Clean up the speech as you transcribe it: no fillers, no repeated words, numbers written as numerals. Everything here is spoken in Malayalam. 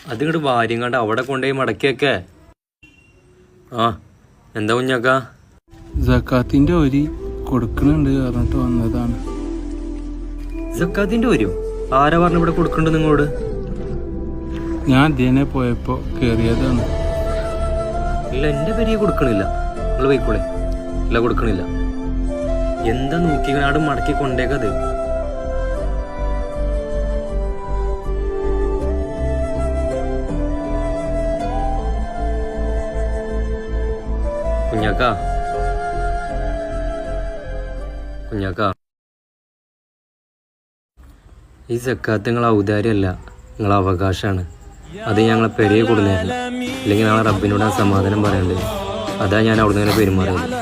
അതിങ്ങോട്ട് ഭാര്യം കണ്ട് അവിടെ കൊണ്ടുപോയി മടക്കിയൊക്കെ. ആ എന്താ കുഞ്ഞാക്ക? സക്കാത്തിന്റെ ഒരി കൊടുക്കണുണ്ട് പറഞ്ഞിട്ട് വന്നതാണ്. സക്കാത്തിന്റെ വരും? ആരാ പറഞ്ഞു ഇവിടെ കൊടുക്കണ്ട് നിങ്ങളോട്? ഞാൻ ഇതിനെ പോയപ്പോ കേറിയതാണ്. ഇല്ല, എന്റെ പേര് കൊടുക്കണില്ല. നിങ്ങൾ പോയിക്കോളെ. ഇല്ല, കൊടുക്കണില്ല. എന്താ നോക്കിങ്ങാട് മടക്കി കൊണ്ടേക്കത്? കുഞ്ഞാക്ക, കുഞ്ഞാക്ക, ഈ സക്കാത്ത് നിങ്ങളെ ഔദാര്യമല്ല, നിങ്ങളെ അവകാശമാണ്. അത് ഞങ്ങളെ പെരയെ കൊടുന്നതല്ല. ഇല്ലെങ്കിൽ നാളെ റബ്ബിനോട് ആ സമാധാനം പറയണ്ടേ. അതാ ഞാൻ അവിടെ നിന്ന് പെരുമാറിയത്.